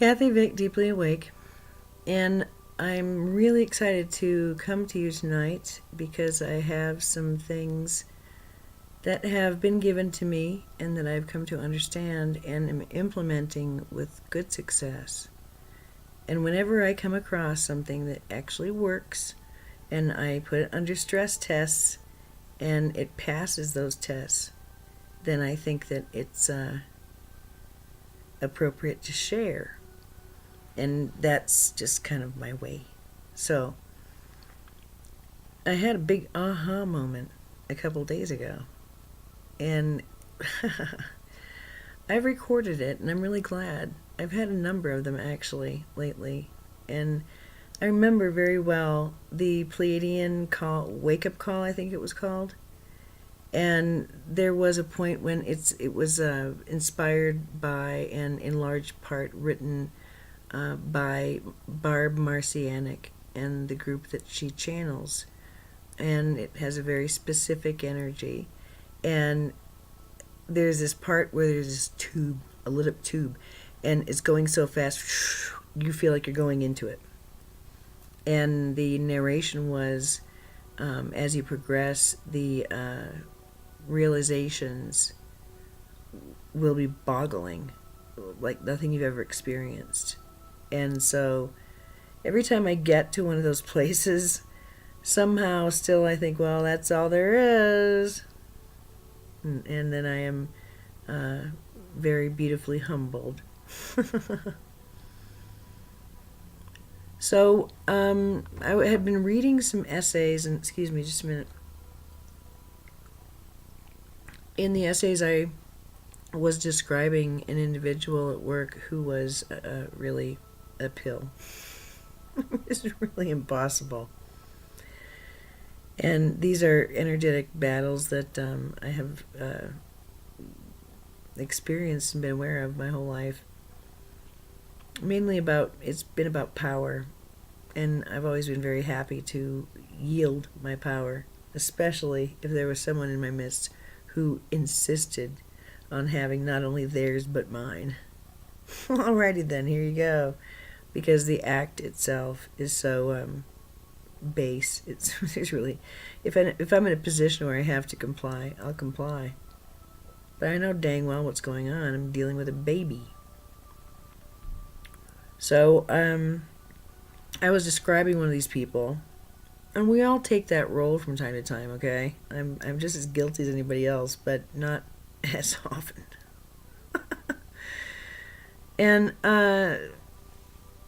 Kathy Vick, Deeply Awake, and I'm really excited to come to you tonight because I have some things that have been given to me and that I've come to understand and am implementing with good success. And whenever I come across something that actually works and I put it under stress tests and it passes those tests, then I think that it's appropriate to share. And that's just kind of my way. So, I had a big aha moment a couple days ago, and I've recorded it, and I'm really glad. I've had a number of them actually lately, and I remember very well the Pleiadian call, wake up call, I think it was called. And there was a point when it was inspired by and in large part written by Barb Marcianic and the group that she channels. And it has a very specific energy. And there's this part where there's this tube, a lit up tube, and it's going so fast, you feel like you're going into it. And the narration was as you progress, the realizations will be boggling, like nothing you've ever experienced. And so every time I get to one of those places, somehow still I think, well, that's all there is. And then I am very beautifully humbled. So I had been reading some essays, and excuse me just a minute. In the essays, I was describing an individual at work who was really a pill. It's really impossible. And these are energetic battles that I have experienced and been aware of my whole life. Mainly it's been about power. And I've always been very happy to yield my power, especially if there was someone in my midst who insisted on having not only theirs but mine. Alrighty then, here you go. Because the act itself is so base. It's really, if I'm in a position where I have to comply, I'll comply. But I know dang well what's going on. I'm dealing with a baby. So I was describing one of these people, and we all take that role from time to time. Okay, I'm just as guilty as anybody else, but not as often. And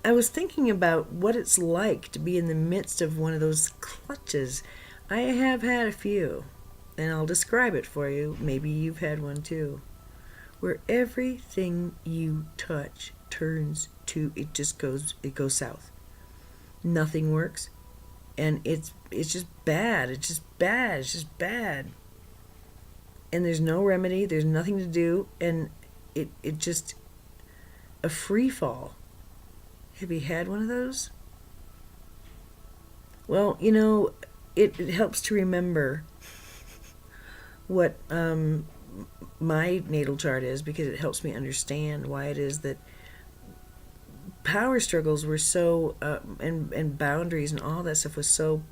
I was thinking about what it's like to be in the midst of one of those clutches. I have had a few, and I'll describe it for you. Maybe you've had one too, where everything you touch turns to, it goes south. Nothing works, and it's just bad. It's just bad. It's just bad. And there's no remedy. There's nothing to do, and it just a free fall. Have you had one of those? Well, it helps to remember what my natal chart is, because it helps me understand why it is that power struggles were so and boundaries and all that stuff was so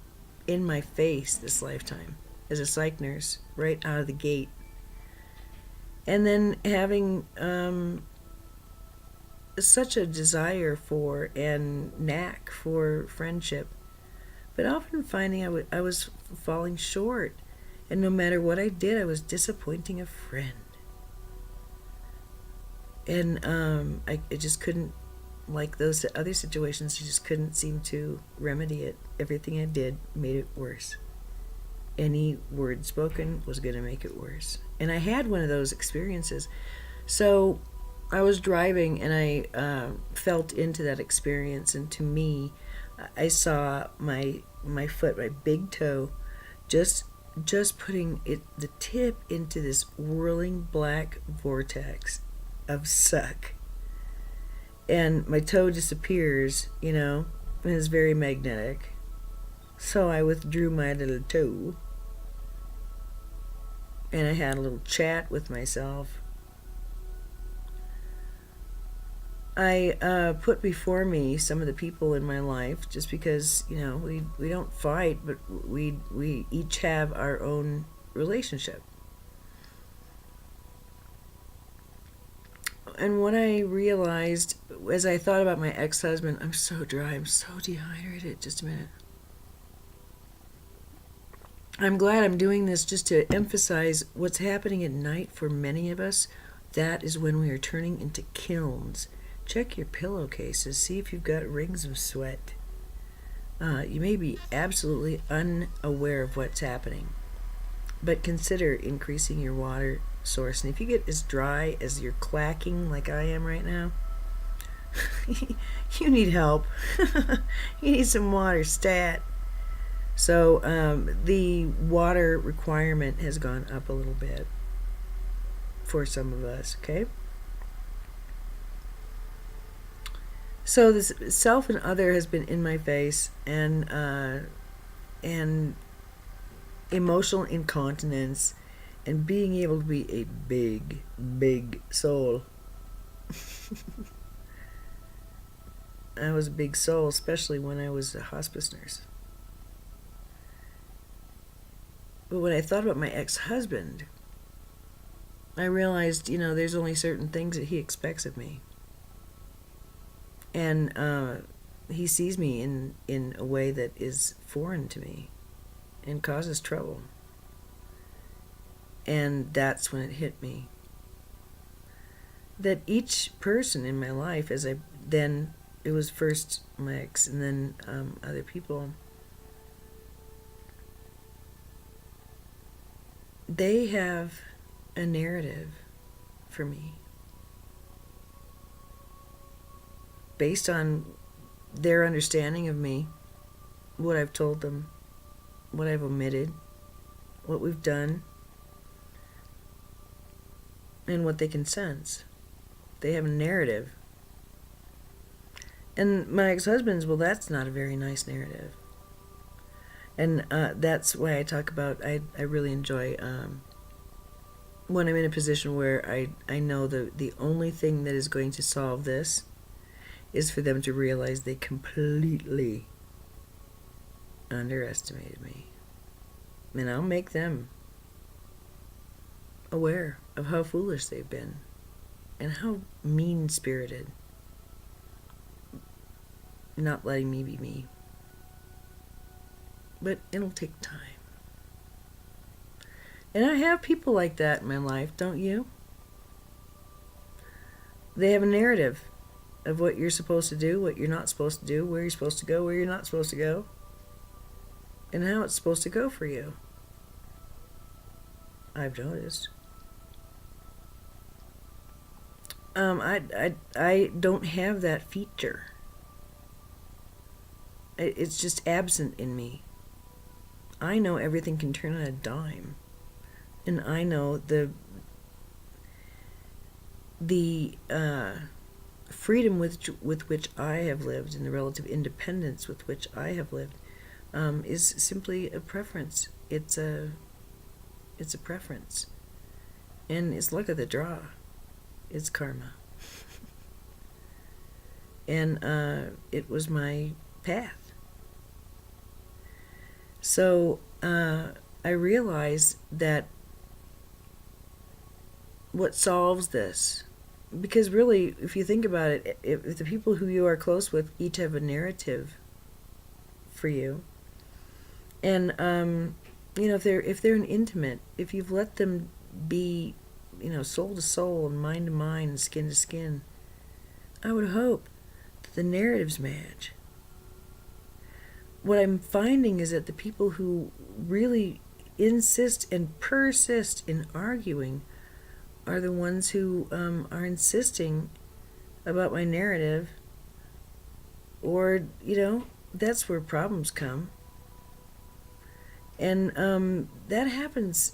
in my face this lifetime as a psych nurse right out of the gate. And then having such a desire for and knack for friendship, but often finding I was falling short, and no matter what I did, I was disappointing a friend. And I just couldn't, like those other situations, I just couldn't seem to remedy it. Everything I did made it worse. Any word spoken was going to make it worse. And I had one of those experiences. So I was driving, and I felt into that experience, and to me, I saw my foot, my big toe, just putting the tip into this whirling black vortex of suck. And my toe disappears, and it's very magnetic. So I withdrew my little toe, and I had a little chat with myself. I put before me some of the people in my life, just because we don't fight, but we each have our own relationship. And what I realized as I thought about my ex-husband, I'm so dry, I'm so dehydrated. Just a minute. I'm glad I'm doing this just to emphasize what's happening at night for many of us. That is when we are turning into kilns. Check your pillowcases, see if you've got rings of sweat. You may be absolutely unaware of what's happening, but consider increasing your water source. And if you get as dry as you're clacking like I am right now, you need help. You need some water stat. So the water requirement has gone up a little bit for some of us, okay? So this self and other has been in my face, and emotional incontinence, and being able to be a big, big soul. I was a big soul, especially when I was a hospice nurse. But when I thought about my ex-husband, I realized, there's only certain things that he expects of me. And he sees me in a way that is foreign to me and causes trouble. And that's when it hit me. That each person in my life, it was first my ex and then other people, they have a narrative for me based on their understanding of me, what I've told them, what I've omitted, what we've done, and what they can sense. They have a narrative. And my ex-husband's, well, that's not a very nice narrative. And that's why I talk about, I really enjoy when I'm in a position where I know the only thing that is going to solve this is for them to realize they completely underestimated me. And I'll make them aware of how foolish they've been and how mean-spirited, not letting me be me. But it'll take time. And I have people like that in my life, don't you? They have a narrative of what you're supposed to do, what you're not supposed to do, where you're supposed to go, where you're not supposed to go, and how it's supposed to go for you. I've noticed. I don't have that feature. It's just absent in me. I know everything can turn on a dime, and I know the freedom with which I have lived and the relative independence with which I have lived is simply a preference. It's a preference, and it's luck of the draw. It's karma, and it was my path. So I realize that what solves this, because really, if you think about it, if the people who you are close with each have a narrative for you, and if they're an intimate, if you've let them be, soul to soul and mind to mind and skin to skin, I would hope that the narratives match. What I'm finding is that the people who really insist and persist in arguing are the ones who are insisting about my narrative, or, that's where problems come. And that happens,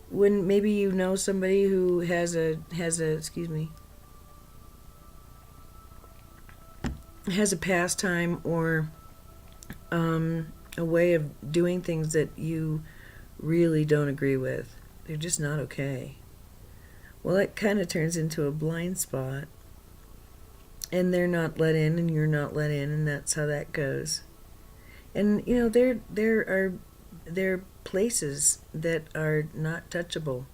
when maybe somebody who has a pastime or a way of doing things that you really don't agree with. They're just not okay. Well, it kind of turns into a blind spot, and they're not let in, and you're not let in, and that's how that goes. And you know, there are places that are not touchable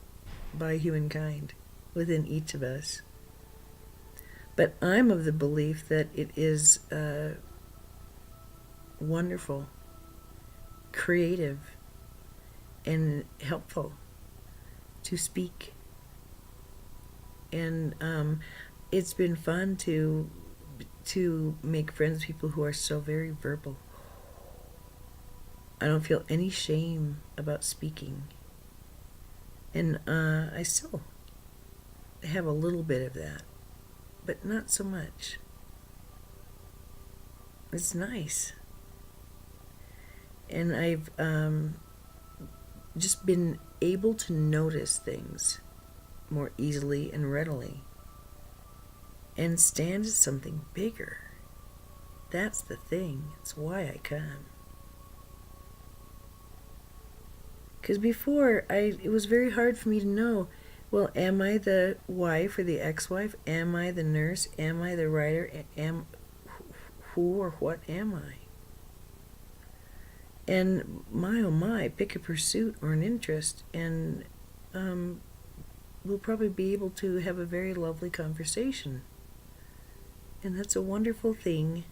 by humankind within each of us. But I'm of the belief that it is wonderful, creative, and helpful to speak. And it's been fun to make friends with people who are so very verbal. I don't feel any shame about speaking. And I still have a little bit of that, but not so much. It's nice. And I've just been able to notice things more easily and readily and stand as something bigger. That's the thing. It's why I come. Because before, it was very hard for me to know, well, am I the wife or the ex-wife? Am I the nurse? Am I the writer? Who or what am I? And my oh my, pick a pursuit or an interest, and we'll probably be able to have a very lovely conversation. And that's a wonderful thing.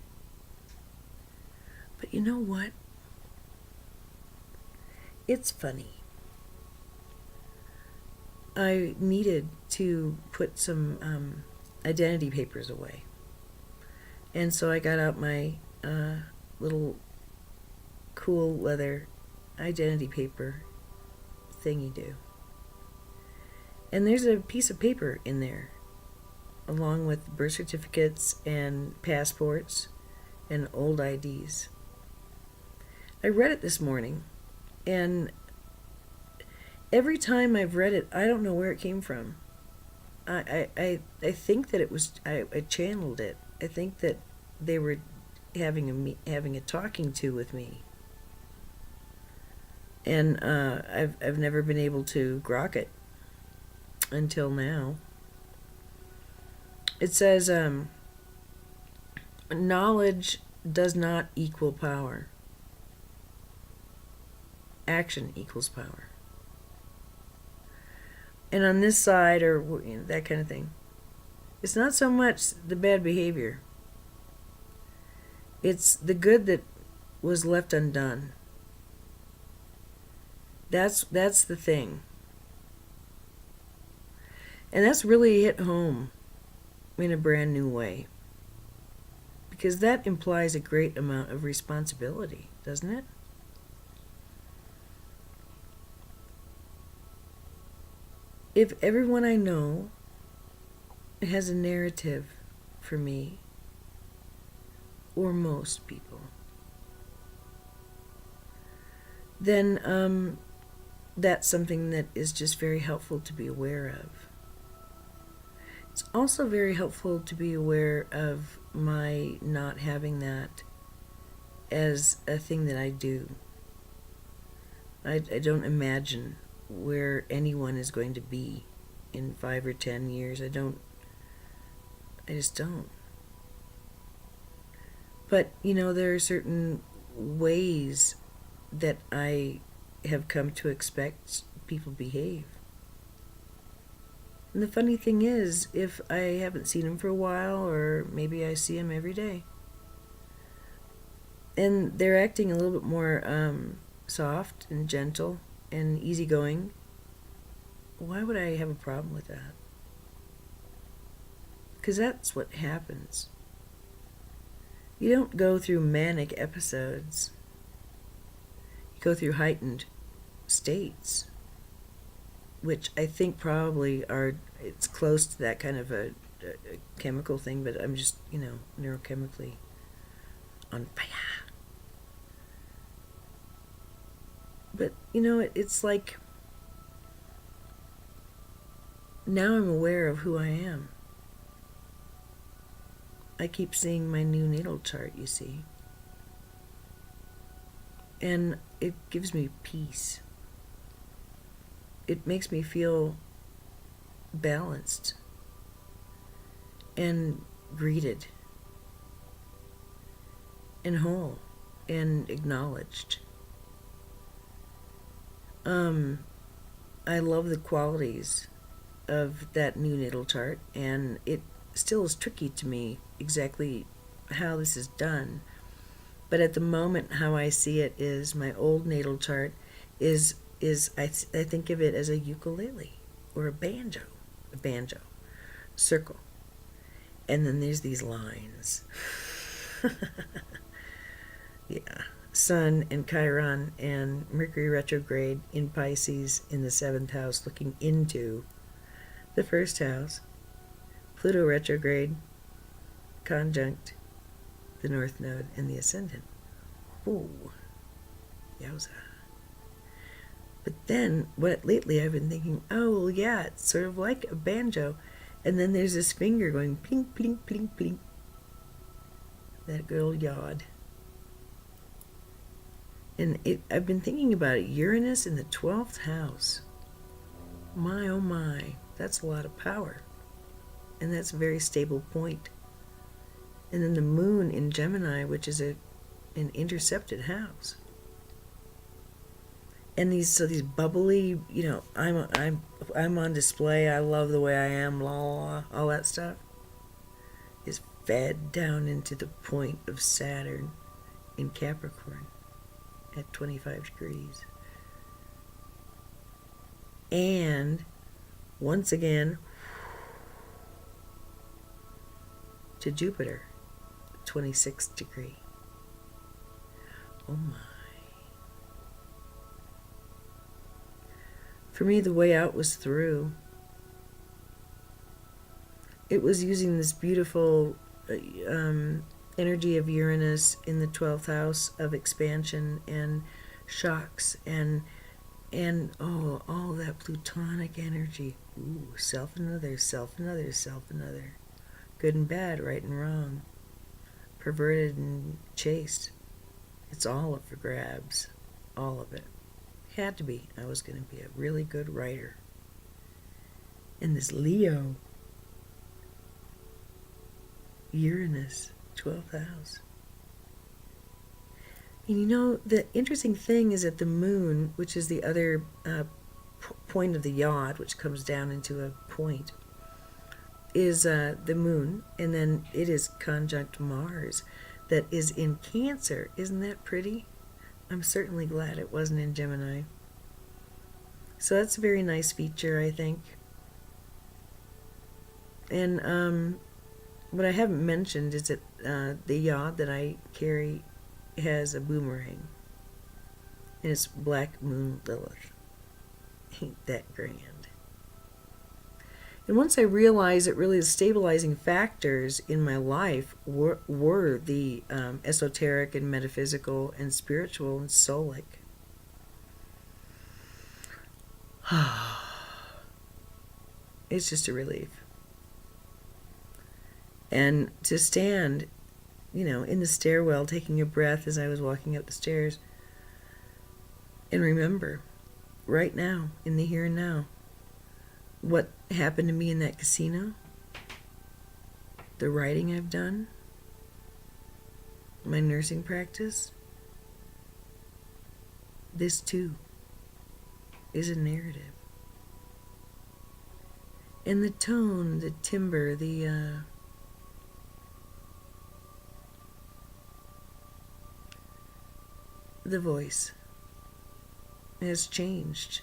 But you know what? It's funny. I needed to put some identity papers away. And so I got out my little cool leather identity paper thingy-do. And there's a piece of paper in there, along with birth certificates and passports and old IDs. I read it this morning, and every time I've read it, I don't know where it came from. I think that it was, I channeled it. I think that they were having a talking to with me. And I've never been able to grok it until now. It says, knowledge does not equal power. Action equals power. And on this side, or you know, that kind of thing, it's not so much the bad behavior. It's the good that was left undone. That's the thing. And that's really hit home in a brand new way. Because that implies a great amount of responsibility, doesn't it? If everyone I know has a narrative for me, or most people, then that's something that is just very helpful to be aware of. It's also very helpful to be aware of my not having that as a thing that I do. I don't imagine where anyone is going to be in 5 or 10 years. I just don't. But, you know, there are certain ways that I have come to expect people behave. And the funny thing is, if I haven't seen them for a while, or maybe I see them every day, and they're acting a little bit more soft and gentle and easygoing, why would I have a problem with that? Because that's what happens. You don't go through manic episodes. You go through heightened states, which I think probably it's close to that kind of a chemical thing, but I'm just, you know, neurochemically on fire. But, you know, it's like, now I'm aware of who I am. I keep seeing my new natal chart, you see. And it gives me peace. It makes me feel balanced and greeted and whole and acknowledged. I love the qualities of that new natal chart, and it still is tricky to me exactly how this is done. But at the moment, how I see it is my old natal chart I think of it as a ukulele or a banjo circle, and then there's these lines. Yeah, Sun and Chiron and Mercury retrograde in Pisces in the 7th house, looking into the 1st house. Pluto retrograde conjunct the North Node and the Ascendant. Ooh, yowza. But then, lately I've been thinking, oh, well, yeah, it's sort of like a banjo. And then there's this finger going plink, plink, plink, plink. That good old yod. And I've been thinking about it. Uranus in the 12th house. My, oh my, that's a lot of power. And that's a very stable point. And then the moon in Gemini, which is an intercepted house. And these bubbly, I'm on display. I love the way I am, blah, blah, blah, all that stuff is fed down into the point of Saturn in Capricorn at 25 degrees. And once again to Jupiter, 26th degree. Oh my. For me, the way out was through. It was using this beautiful energy of Uranus in the 12th house of expansion and shocks and all that plutonic energy. Ooh, self another, self another, self another. Good and bad, right and wrong. Perverted and chaste. It's all up for grabs. All of it. Had to be. I was going to be a really good writer. And this Leo, Uranus, 12th house. And the interesting thing is that the moon, which is the other point of the yod, which comes down into a point, is the moon, and then it is conjunct Mars, that is in Cancer. Isn't that pretty? I'm certainly glad it wasn't in Gemini. So that's a very nice feature, I think. And what I haven't mentioned is that the yod that I carry has a boomerang. And it's Black Moon Lilith. Ain't that grand. And once I realized that really the stabilizing factors in my life were the esoteric and metaphysical and spiritual and soulic. It's just a relief. And to stand, in the stairwell, taking a breath as I was walking up the stairs, and remember, right now, in the here and now, what happened to me in that casino, the writing I've done, my nursing practice, this too is a narrative. And the tone, the timbre, the voice has changed.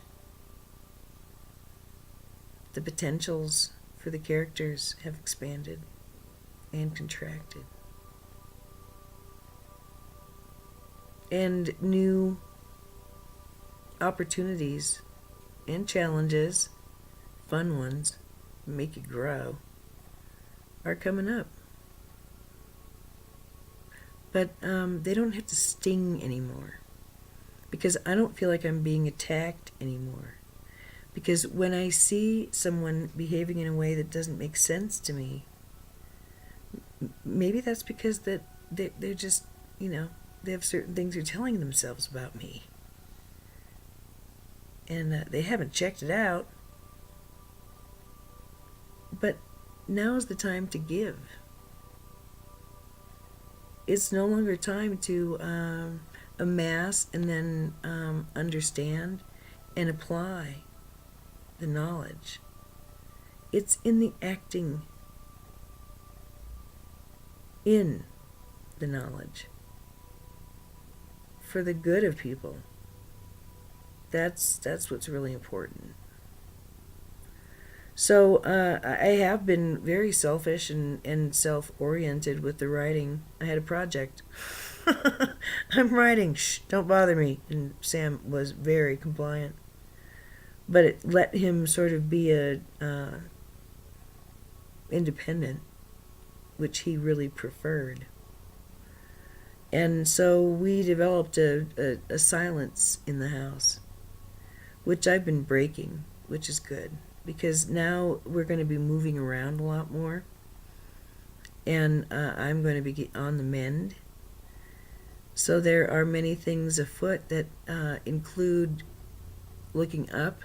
The potentials for the characters have expanded and contracted. And new opportunities and challenges, fun ones, make you grow, are coming up. But they don't have to sting anymore, because I don't feel like I'm being attacked anymore. Because when I see someone behaving in a way that doesn't make sense to me, maybe that's because that they're just, they have certain things they're telling themselves about me. And they haven't checked it out. But now is the time to give. It's no longer time to amass and then understand and apply the knowledge. It's in the acting in the knowledge for the good of people. That's what's really important. So I have been very selfish and self-oriented with the writing. I had a project. I'm writing. Shh, don't bother me. And Sam was very compliant. But it let him sort of be a independent, which he really preferred. And so we developed a silence in the house, which I've been breaking, which is good. Because now we're going to be moving around a lot more. And I'm going to be on the mend. So there are many things afoot that include looking up,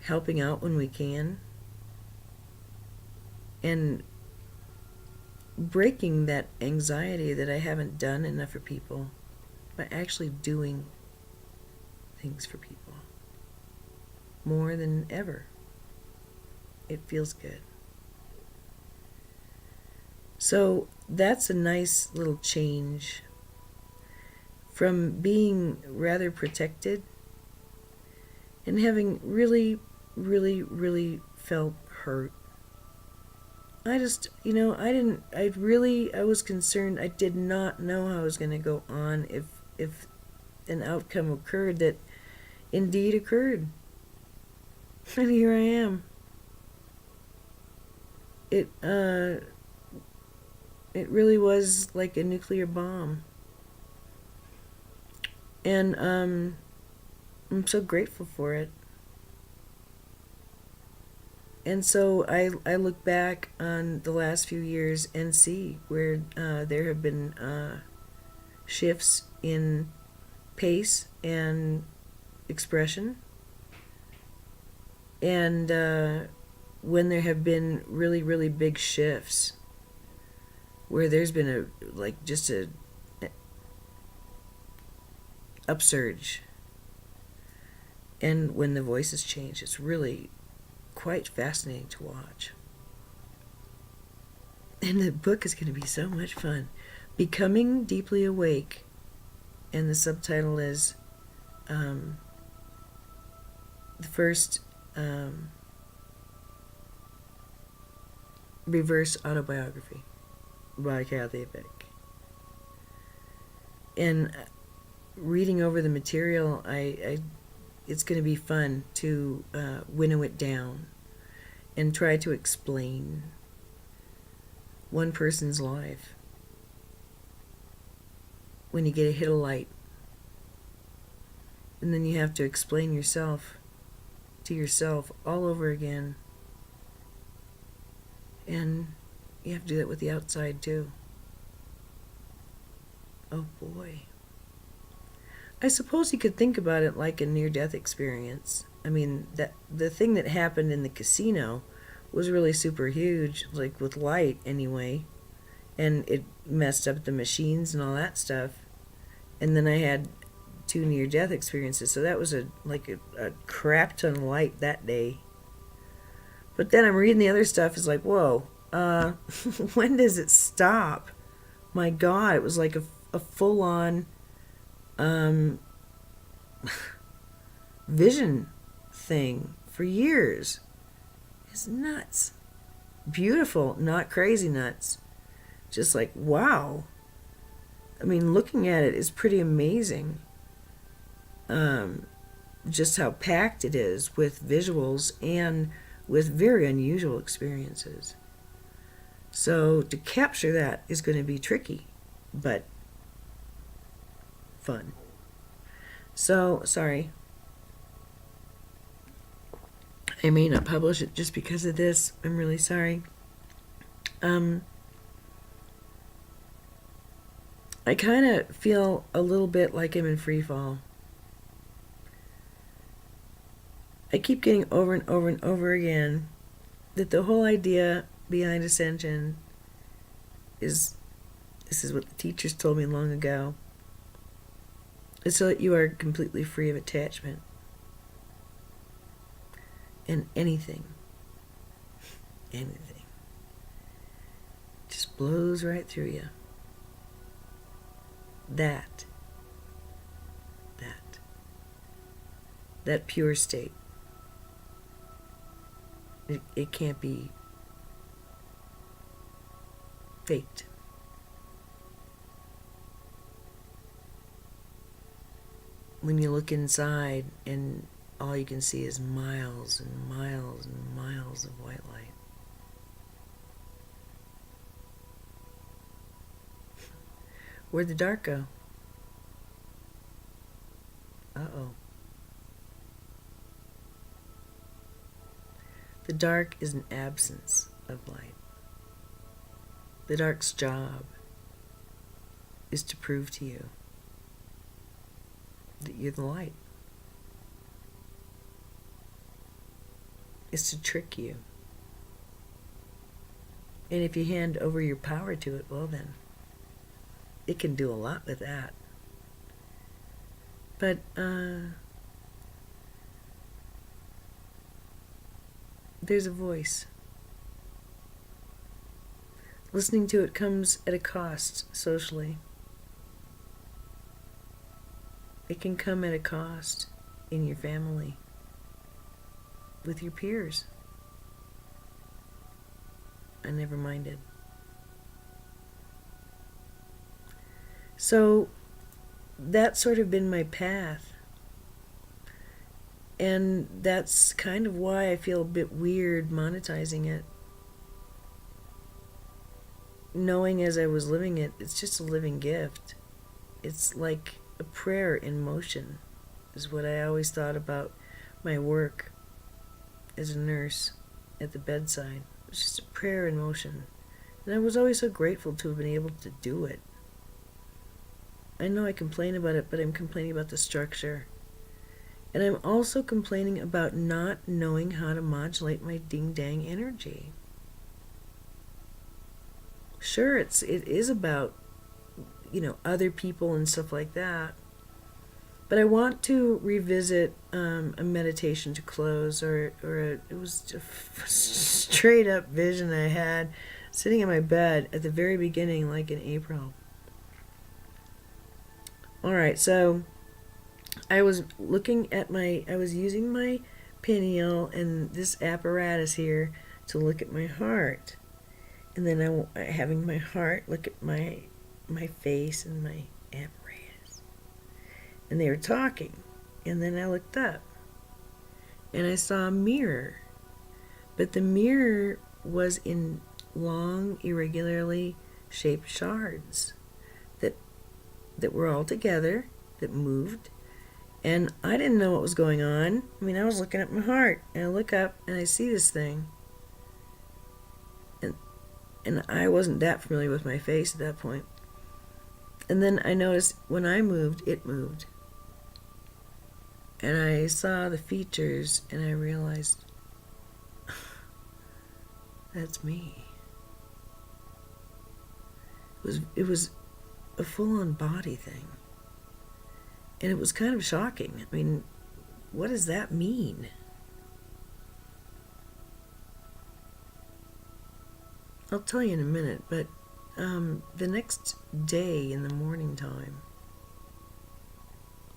helping out when we can, and breaking that anxiety that I haven't done enough for people by actually doing things for people. More than ever. It feels good. So that's a nice little change from being rather protected and having really, really, really felt hurt. I just, I was concerned. I did not know how I was going to go on if an outcome occurred that indeed occurred. And here I am. It really was like a nuclear bomb. And I'm so grateful for it. And so I look back on the last few years and see where there have been shifts in pace and expression. And when there have been really, really big shifts, where there's been just a upsurge, and when the voices change, it's really quite fascinating to watch. And the book is going to be so much fun. Becoming Deeply Awake, and the subtitle is the first reverse autobiography by Kathy Vick. And reading over the material, it's going to be fun to winnow it down and try to explain one person's life when you get a hit of light. And then you have to explain yourself to yourself all over again. And you have to do that with the outside too. Oh boy. I suppose you could think about it like a near-death experience. I mean, that the thing that happened in the casino was really super huge, like with light anyway. And it messed up the machines and all that stuff. And then I had 2 near-death experiences, so that was a crap ton of light that day. But then I'm reading the other stuff, it's like, whoa, when does it stop? My God, it was like a full-on vision thing for years. It's nuts. Beautiful, not crazy nuts. Just like, wow. I mean, looking at it is pretty amazing. Just how packed it is with visuals and with very unusual experiences. So to capture that is going to be tricky, but fun. So, sorry. I may not publish it just because of this. I'm really sorry. I kind of feel a little bit like I'm in free fall. I keep getting over and over and over again that the whole idea behind ascension is, this is what the teachers told me long ago, is so that you are completely free of attachment. And anything just blows right through you. That pure state, it can't be faked. When you look inside and all you can see is miles and miles and miles of white light. Where'd the dark go? Uh-oh. The dark is an absence of light. The dark's job is to prove to you that you're the light. It's to trick you. And if you hand over your power to it, well then, it can do a lot with that. But, there's a voice. Listening to it comes at a cost socially. It can come at a cost in your family, with your peers. I never minded. So that's sort of been my path. And that's kind of why I feel a bit weird monetizing it. Knowing as I was living it, it's just a living gift. It's like a prayer in motion, is what I always thought about my work as a nurse at the bedside. It was just a prayer in motion. And I was always so grateful to have been able to do it. I know I complain about it, but I'm complaining about the structure. And I'm also complaining about not knowing how to modulate my ding-dang energy. Sure, it is about, other people and stuff like that. But I want to revisit a meditation to close, it was a straight up vision I had sitting in my bed at the very beginning, like in April. All right, so I was using my pineal and this apparatus here to look at my heart. And then having my heart look at my face and my apparatus. And they were talking. And then I looked up. And I saw a mirror. But the mirror was in long, irregularly shaped shards that were all together, that moved. And I didn't know what was going on. I mean, I was looking at my heart. And I look up and I see this thing. And I wasn't that familiar with my face at that point. And then I noticed when I moved, it moved. And I saw the features and I realized, that's me. It was a full-on body thing. And it was kind of shocking. I mean, what does that mean? I'll tell you in a minute, but the next day in the morning time,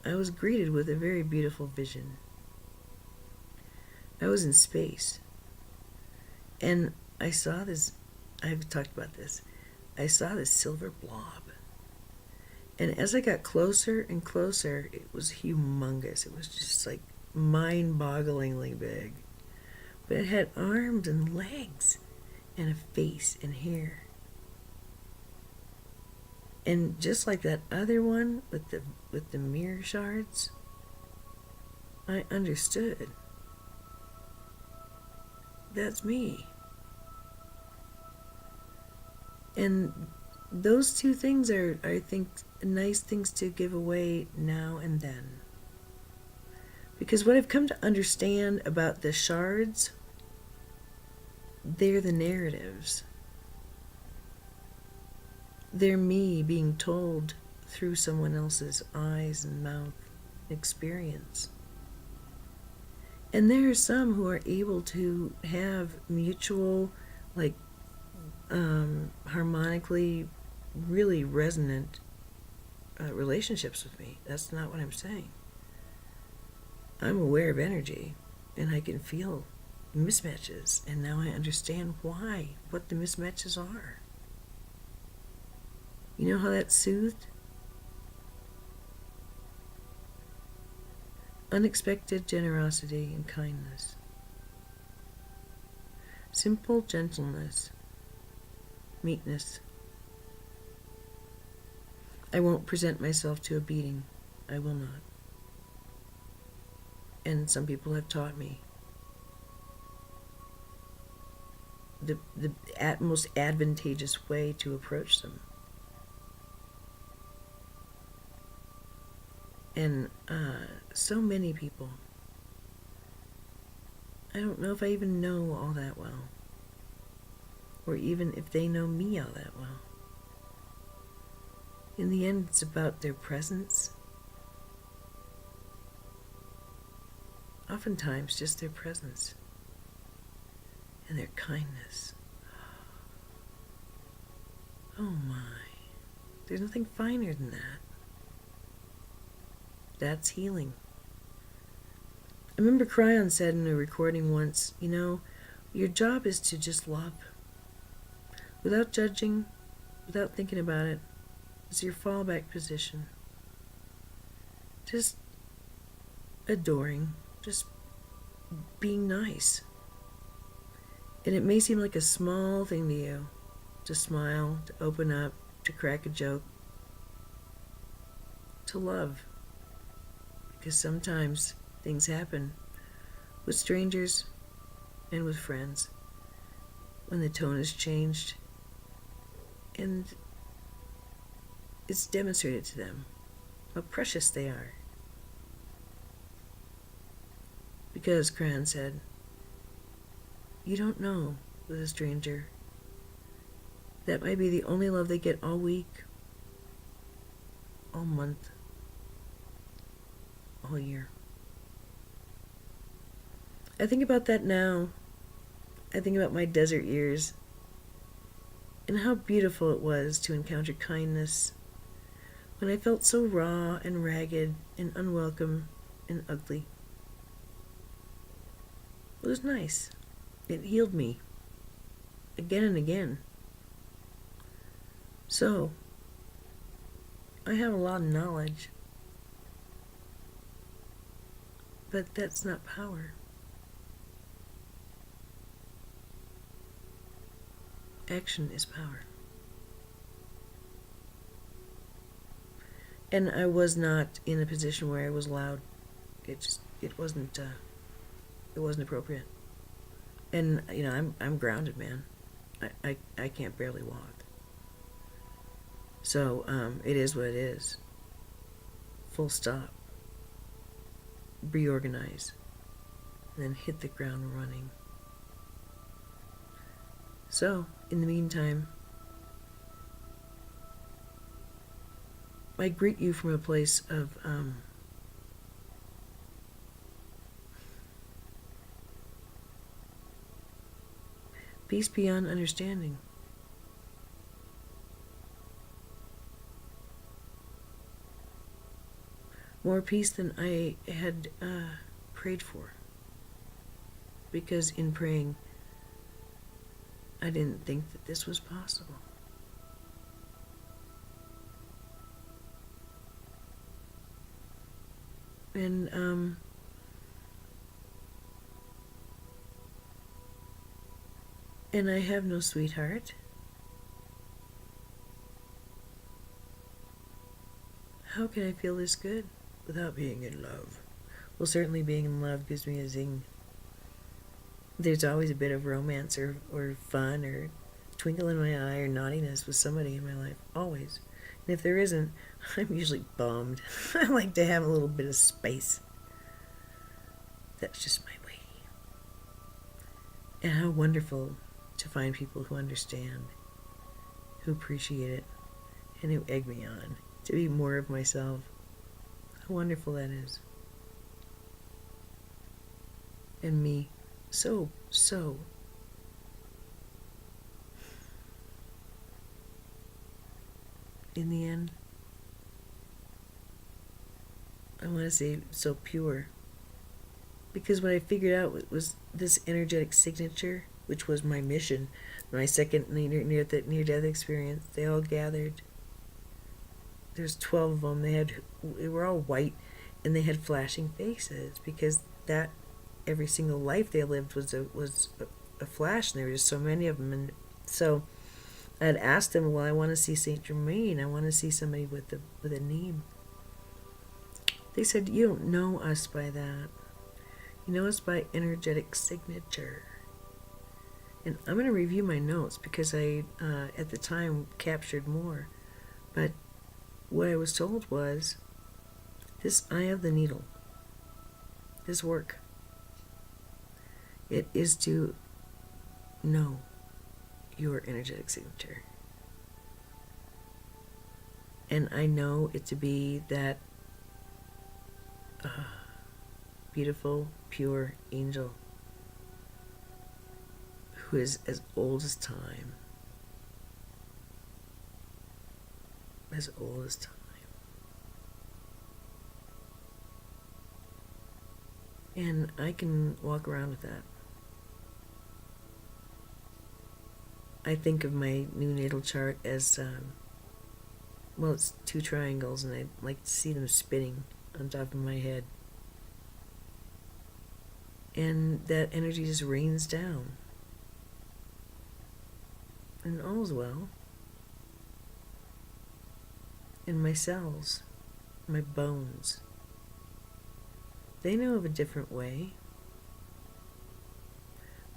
I was greeted with a very beautiful vision. I was in space, and I saw this, I've talked about this, I saw this silver blob. And as I got closer and closer, it was humongous. It was just like mind-bogglingly big. But it had arms and legs and a face and hair. And just like that other one with the mirror shards, I understood. That's me. And those two things are, I think, nice things to give away now and then. Because what I've come to understand about the shards they're the narratives. They're me being told through someone else's eyes and mouth experience. And there are some who are able to have mutual, like, harmonically really resonant relationships with me. That's not what I'm saying. I'm aware of energy, and I can feel mismatches, and now I understand why, what the mismatches are. You know how that's soothed? Unexpected generosity and kindness. Simple gentleness. Meekness. I won't present myself to a beating. I will not. And some people have taught me the most advantageous way to approach them. And so many people, I don't know if I even know all that well, or even if they know me all that well. In the end, it's about their presence. Oftentimes, just their presence and their kindness. Oh my, there's nothing finer than that. That's healing. I remember Cryon said in a recording once, you know, your job is to just love. Without judging, without thinking about it. It's your fallback position. Just adoring, just being nice. And it may seem like a small thing to you, to smile, to open up, to crack a joke, to love. Because sometimes things happen with strangers and with friends when the tone has changed, and it's demonstrated to them how precious they are. Because, Cran said, you don't know with a stranger. That might be the only love they get all week, all month, all year. I think about that now. I think about my desert years and how beautiful it was to encounter kindness when I felt so raw and ragged and unwelcome and ugly. It was nice. It healed me again and again. So, I have a lot of knowledge, but that's not power. Action is power. And I was not in a position where I was loud. It wasn't appropriate. And you know, I'm grounded, man. I can't barely walk. So it is what it is. Full stop. Reorganize. And then hit the ground running. So, in the meantime, I greet you from a place of peace beyond understanding. More peace than I had prayed for. Because in praying, I didn't think that this was possible. And I have no sweetheart. How can I feel this good without being in love? Well, certainly being in love gives me a zing. There's always a bit of romance or fun or twinkle in my eye or naughtiness with somebody in my life. Always. And if there isn't, I'm usually bummed. I like to have a little bit of space. That's just my way. And how wonderful to find people who understand, who appreciate it, and who egg me on to be more of myself. How wonderful that is. And me, so in the end, I want to say so pure. Because what I figured out was this energetic signature, which was my mission, my second near-death experience. They all gathered. There's 12 of them. They were all white, and they had flashing faces because that every single life they lived was a flash, and there were just so many of them. And so I had asked them, well, I want to see Saint Germain. I want to see somebody with a name. They said, you don't know us by that. You know us by energetic signature. And I'm going to review my notes because I, at the time, captured more. But what I was told was, this eye of the needle, this work, it is to know your energetic signature. And I know it to be that beautiful, pure angel who is as old as time. As old as time. And I can walk around with that. I think of my new natal chart as, well, it's 2 triangles, and I like to see them spinning on top of my head. And that energy just rains down. And all's well. And my cells, my bones, they know of a different way.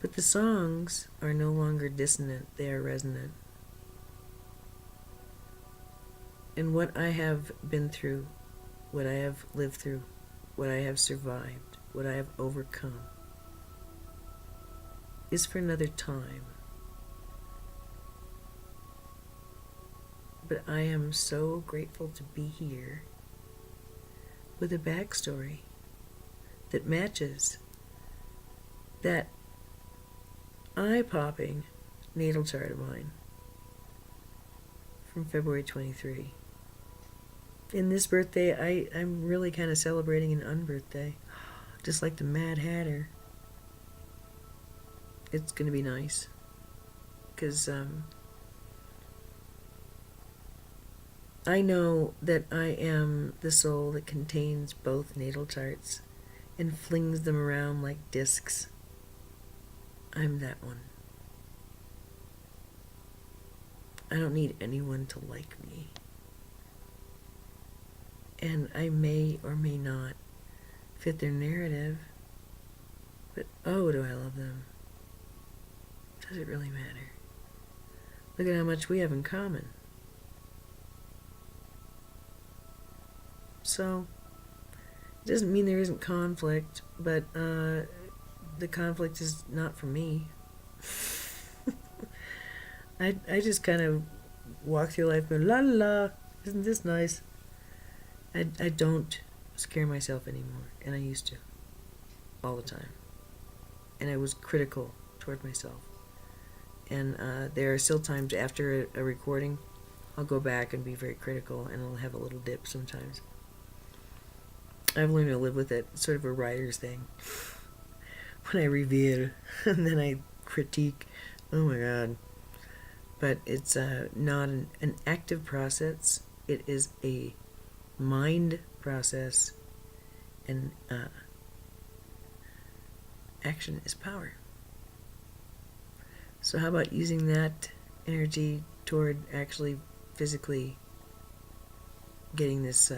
But the songs are no longer dissonant, they are resonant. And what I have been through, what I have lived through, what I have survived, what I have overcome, is for another time. But I am so grateful to be here with a backstory that matches that eye-popping natal chart of mine from February 23. In this birthday, I'm really kind of celebrating an unbirthday, just like the Mad Hatter. It's going to be nice, because I know that I am the soul that contains both natal charts and flings them around like discs. I'm that one. I don't need anyone to like me. And I may or may not fit their narrative, but oh, do I love them. Does it really matter? Look at how much we have in common. So, it doesn't mean there isn't conflict, but the conflict is not for me. I just kind of walk through life going, la la la, isn't this nice? I don't scare myself anymore, and I used to, all the time. And I was critical toward myself. And there are still times after a recording, I'll go back and be very critical, and I'll have a little dip sometimes. I've learned to live with it. It's sort of a writer's thing. When I reveal, and then I critique, oh my God. But it's not an active process. It is a mind process, and action is power. So how about using that energy toward actually physically getting this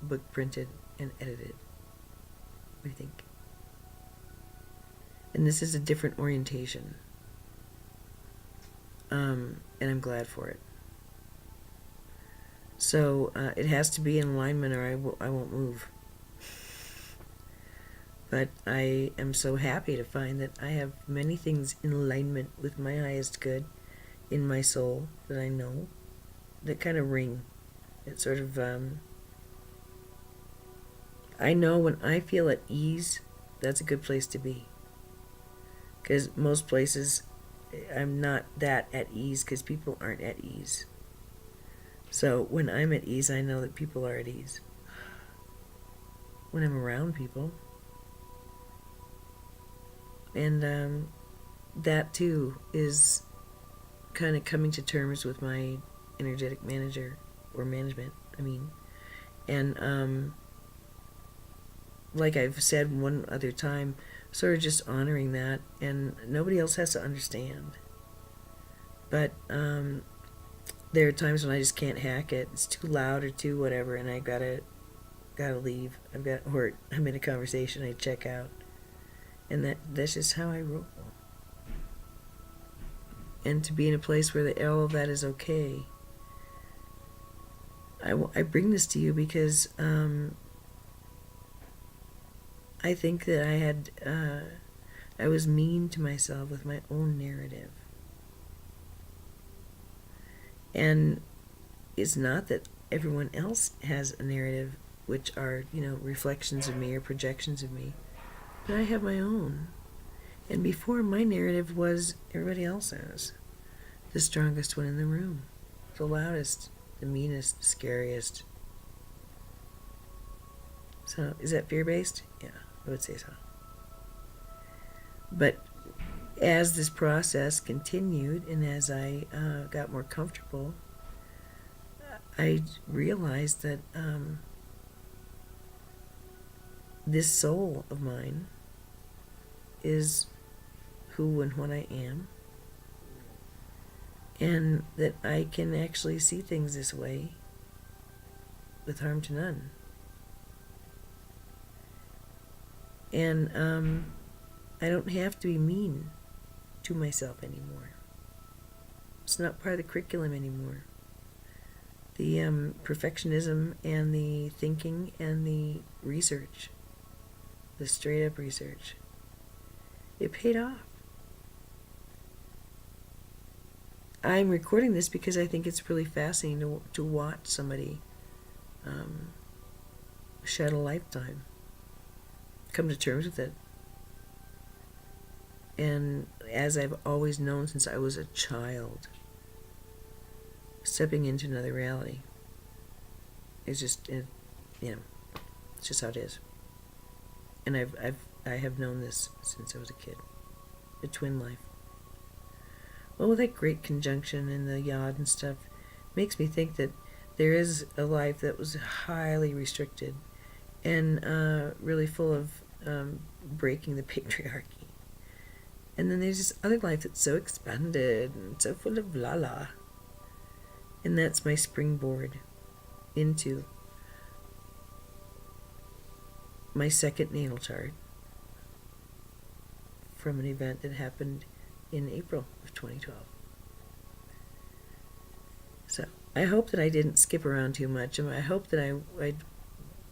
book printed and edited? What do you think? And this is a different orientation. And I'm glad for it. So it has to be in alignment, or I won't move. But I am so happy to find that I have many things in alignment with my highest good in my soul that I know, that kind of ring. It sort of, I know when I feel at ease, that's a good place to be. Because most places, I'm not that at ease because people aren't at ease. So when I'm at ease, I know that people are at ease. When I'm around people. And that too is kind of coming to terms with my energetic manager, or management, I mean. And like I've said one other time, sort of just honoring that, and nobody else has to understand. But there are times when I just can't hack it. It's too loud or too whatever, and I gotta leave. Or I'm in a conversation, I check out, and that's just how I roll. And to be in a place where all of that is okay. I bring this to you because I think that I was mean to myself with my own narrative. And it's not that everyone else has a narrative, which are, reflections of me or projections of me, but I have my own. And before, my narrative was everybody else's. The strongest one in the room, the loudest, the meanest, the scariest. So, is that fear-based? Yeah, I would say so. But as this process continued, and as I got more comfortable, I realized that this soul of mine is who and what I am, and that I can actually see things this way with harm to none. And I don't have to be mean to myself anymore. It's not part of the curriculum anymore. The perfectionism and the thinking and the research, the straight up research, it paid off. I'm recording this because I think it's really fascinating to watch somebody shed a lifetime, come to terms with it. And as I've always known since I was a child, stepping into another reality is just, it's just how it is. And I have known this since I was a kid. A twin life. Well, with that great conjunction and the yod and stuff, makes me think that there is a life that was highly restricted and really full of breaking the patriarchy. And then there's this other life that's so expanded and so full of la-la. And that's my springboard into my second natal chart from an event that happened in April of 2012. So I hope that I didn't skip around too much, and I hope that I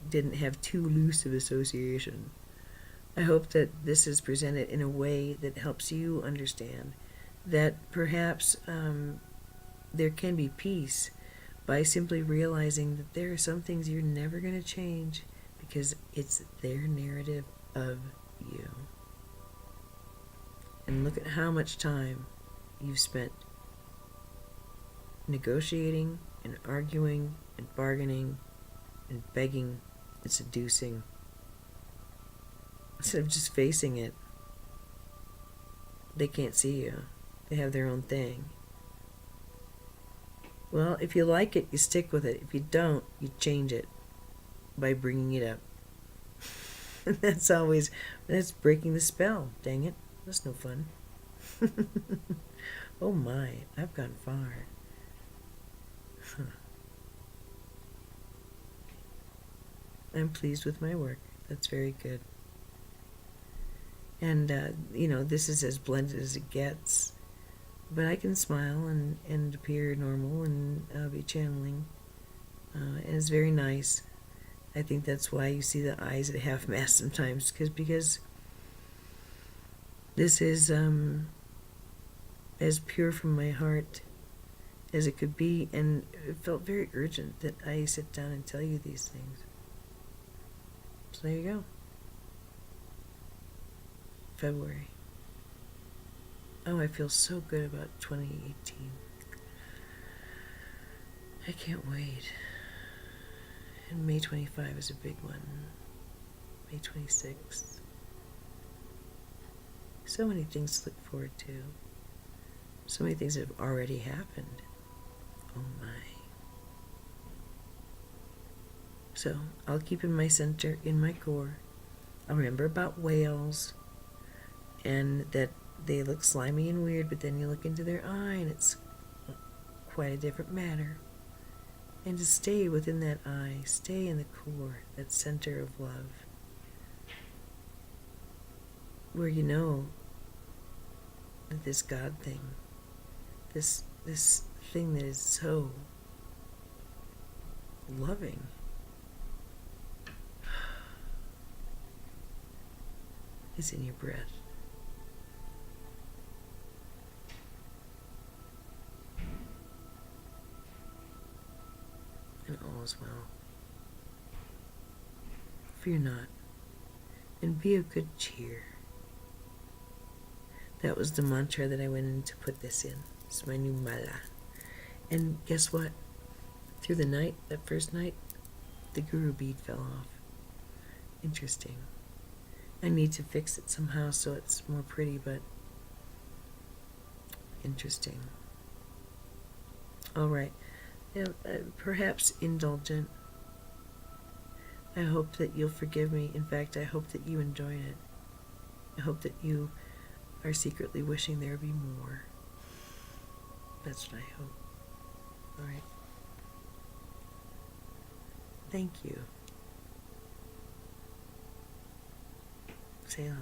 didn't have too loose of association. I hope that this is presented in a way that helps you understand that perhaps there can be peace by simply realizing that there are some things you're never going to change because it's their narrative of you. And look at how much time you've spent negotiating and arguing and bargaining and begging and seducing instead of just facing it. They can't see you. They have their own thing. Well, if you like it, you stick with it. If you don't, you change it by bringing it up. And that's breaking the spell, dang it. That's no fun. Oh my, I've gone far. Huh. I'm pleased with my work. That's very good. And, this is as blended as it gets. But I can smile and appear normal and be channeling. And it's very nice. I think that's why you see the eyes at half-mast sometimes, because this is as pure from my heart as it could be, and it felt very urgent that I sit down and tell you these things. So there you go. February. Oh, I feel so good about 2018. I can't wait. And May 25 is a big one. May 26th. So many things to look forward to. So many things that have already happened. Oh my. So I'll keep in my center, in my core. I'll remember about whales and that they look slimy and weird, but then you look into their eye and it's quite a different matter. And to stay within that eye, stay in the core, that center of love, where you know that this God thing, this thing that is so loving, is in your breath. And all is well. Fear not, and be of good cheer. That was the mantra that I went in to put this in. It's my new mala. And guess what? Through the night, that first night, the guru bead fell off. Interesting. I need to fix it somehow so it's more pretty, but interesting. All right. Now, perhaps indulgent. I hope that you'll forgive me. In fact, I hope that you enjoyed it. I hope that you are secretly wishing there be more. That's what I hope. All right. Thank you. Say hello.